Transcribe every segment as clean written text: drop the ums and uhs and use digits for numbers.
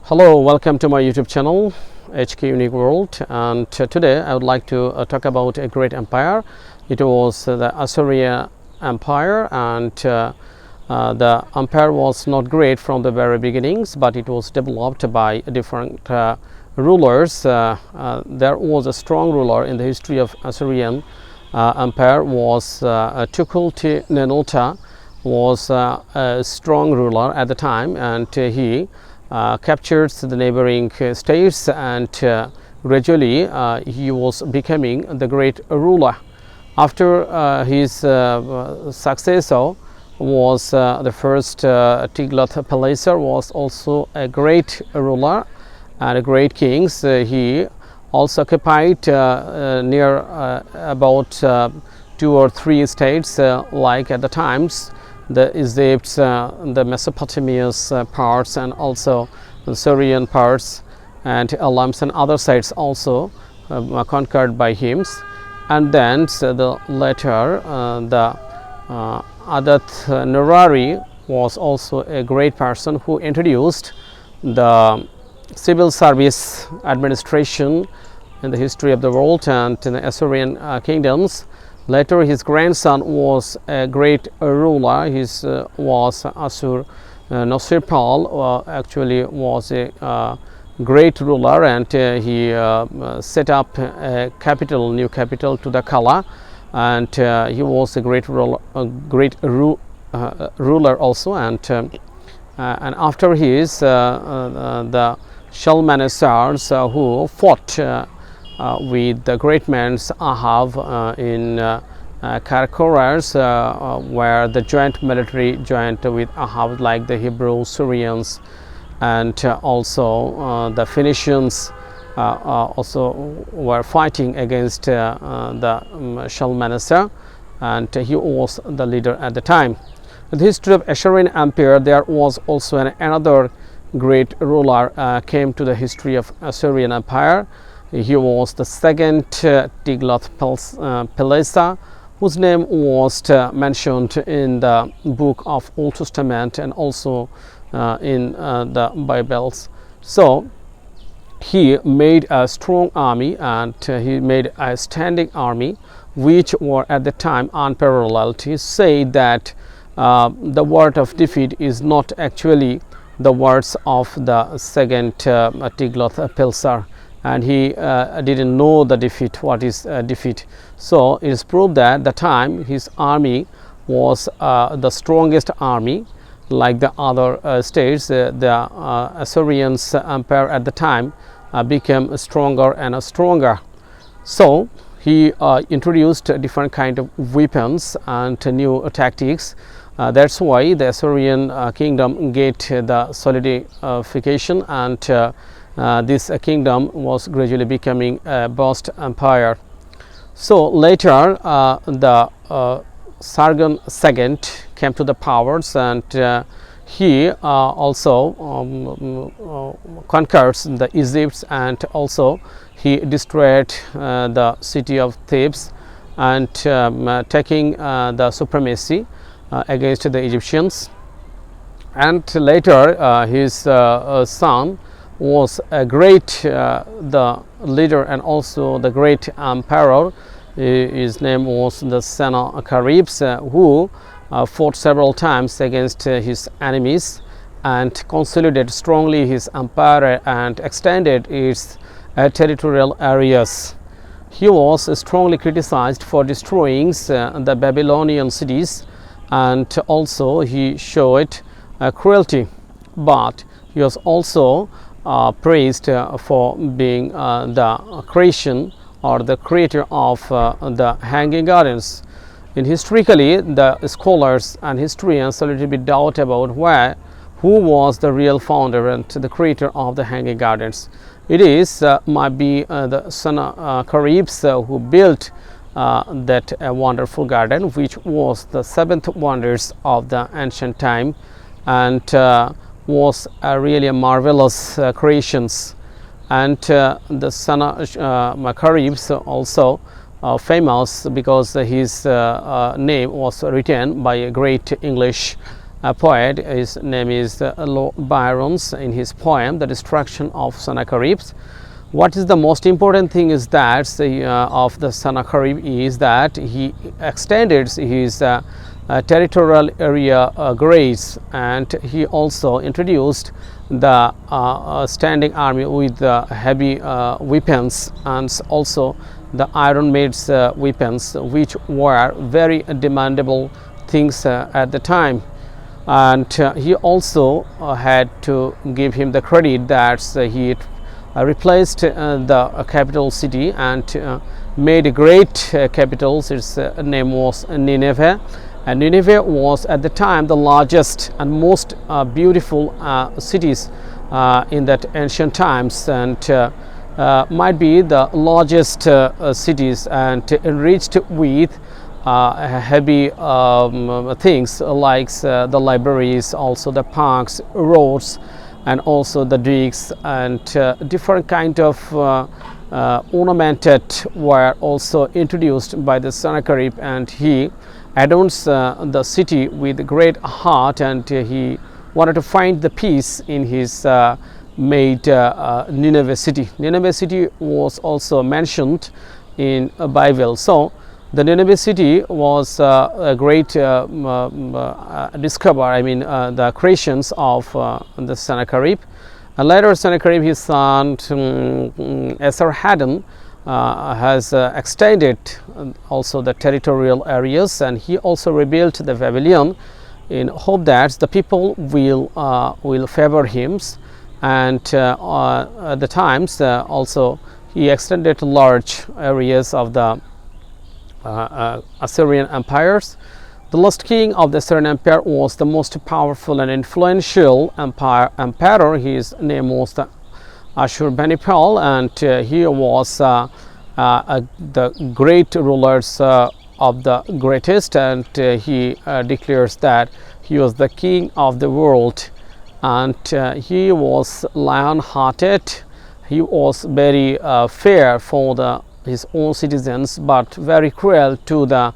Hello, welcome to my YouTube channel HK Unique World, and today I would like to talk about a great empire. It was the Assyrian Empire, and the empire was not great from the very beginnings, but it was developed by different rulers. There was a strong ruler in the history of Assyrian Empire was Tukulti-Ninurta was a strong ruler at the time, and he captures the neighboring states, and gradually he was becoming the great ruler. After his successor was the first Tiglath-Pileser was also a great ruler and a great king. He also occupied near about 2 or 3 states, like at the times the Egypt, the Mesopotamia's parts, and also the Syrian parts, and Elams and other sites also conquered by him. And then the later the Adath Nurari was also a great person who introduced the civil service administration in the history of the world and in the Assyrian kingdoms. Later, his grandson was a great ruler. His was Nasirpal, actually was a great ruler, and he set up a capital, new capital to the Kala, and he was a great ruler, ruler also. And after his the Shalmanesars who fought with the great men Ahab in Karakoras, where the joint military joined with Ahab, like the Hebrew, Syrians, and also the Phoenicians also were fighting against the Shalmaneser, and he was the leader at the time. In the history of Assyrian Empire, there was also another great ruler came to the history of Assyrian Empire. He was the second Tiglath-Pileser, whose name was mentioned in the book of Old Testament and also in the Bibles. So he made a strong army, and he made a standing army which were at the time unparalleled. He said that the word of defeat is not actually the words of the second Tiglath-Pileser, and he didn't know the defeat, what is defeat. So it is proved that the time his army was the strongest army, like the other states. The Assyrians empire at the time became stronger and stronger. So he introduced different kind of weapons and new tactics. That's why the Assyrian kingdom get the solidification, and this kingdom was gradually becoming a vast empire. So later the Sargon II came to the powers, and he also conquers the Egypt, and also he destroyed the city of Thebes, and taking the supremacy against the Egyptians. And later his son was a great the leader and also the great emperor. His name was the Sennacherib, who fought several times against his enemies and consolidated strongly his empire and extended its territorial areas. He was strongly criticized for destroying the Babylonian cities, and also he showed cruelty, but he was also praised for being the creation or the creator of the Hanging Gardens. In historically, the scholars and historians a little bit doubt about who was the real founder and the creator of the Hanging Gardens. It is might be the Sennacherib who built that wonderful garden, which was the 7th wonders of the ancient time, and was really a marvelous creations. And the Sennacherib also famous because his name was written by a great English poet. His name is Lord Byron's. In his poem The Destruction of Sennacherib, what is the most important thing is that of the Sennacherib is that he extended his territorial area grace, and he also introduced the standing army with heavy weapons, and also the iron made weapons, which were very demandable things at the time. And he also had to give him the credit that he replaced the capital city and made a great capitals. Its name was Nineveh, and Nineveh was at the time the largest and most beautiful cities in that ancient times, and might be the largest cities, and enriched with heavy things like the libraries, also the parks, roads, and also the digs, and different kind of ornamented were also introduced by the Sennacherib, and he adorns the city with great heart, and he wanted to find the peace in his made Nineveh city. Nineveh city was also mentioned in a Bible. So the Nineveh city was a great the creations of the Sennacherib. And later Sennacherib, his son Esarhaddon, has extended also the territorial areas, and he also rebuilt the Babylon in hope that the people will favor him. And at the times also he extended large areas of the Assyrian empires. The last king of the Assyrian empire was the most powerful and influential emperor. His name was the Ashurbanipal, and he was the great rulers of the greatest, and he declares that he was the king of the world, and he was lion-hearted. He was very fair for his own citizens, but very cruel to the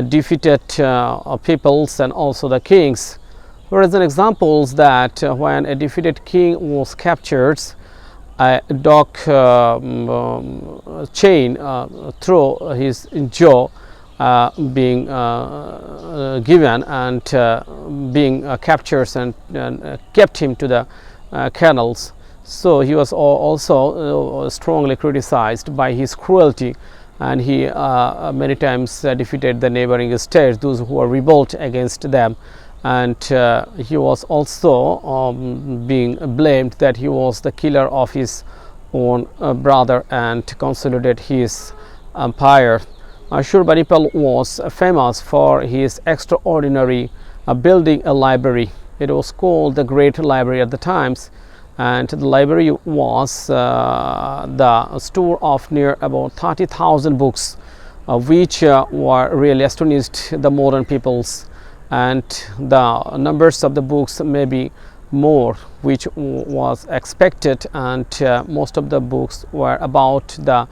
defeated peoples and also the kings. Whereas an example is that when a defeated king was captured, a dog chain through his jaw being given and being captured and kept him to the kennels. So he was also strongly criticized by his cruelty, and he many times defeated the neighboring states, those who were revolt against them. And he was also being blamed that he was the killer of his own brother and consolidated his empire. Ashurbanipal was famous for his extraordinary building a library. It was called the Great Library at the times, and the library was the store of near about 30,000 books, which were really astonished the modern peoples. And the numbers of the books may be more, which was expected, and most of the books were about the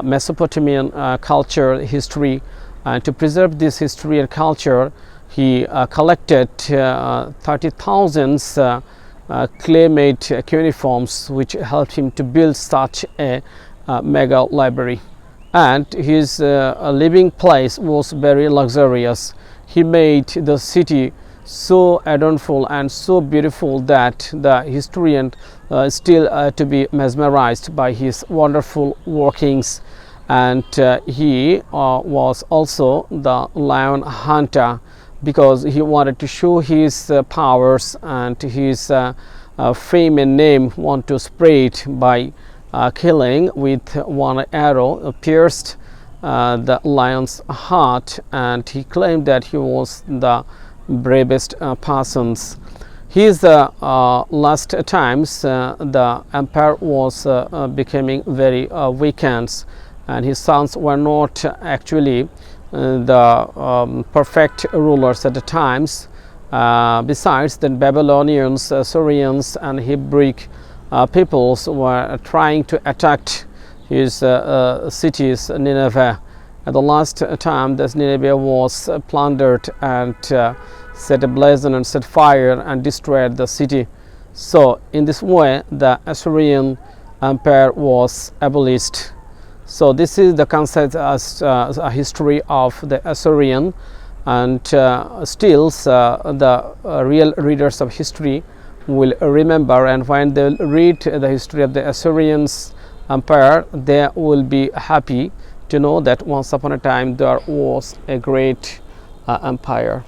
Mesopotamian culture, history. And to preserve this history and culture, he collected 30,000 clay-made cuneiforms, which helped him to build such a mega library. And his living place was very luxurious. He made the city so adornful and so beautiful that the historian still to be mesmerized by his wonderful workings. And he was also the lion hunter, because he wanted to show his powers and his fame and name, want to spread by killing with one arrow pierced the lion's heart, and he claimed that he was the bravest persons. His last times the empire was becoming very weakened, and his sons were not actually the perfect rulers at the times. Besides, the Babylonians, Assyrians, and Hebrew peoples were trying to attack his cities, Nineveh. At the last time, this Nineveh was plundered, and set ablaze and set fire and destroyed the city. So in this way the Assyrian empire was abolished. So this is the concept as a history of the Assyrian, and still the real readers of history will remember, and when they read the history of the Assyrians empire, they will be happy to know that once upon a time there was a great empire.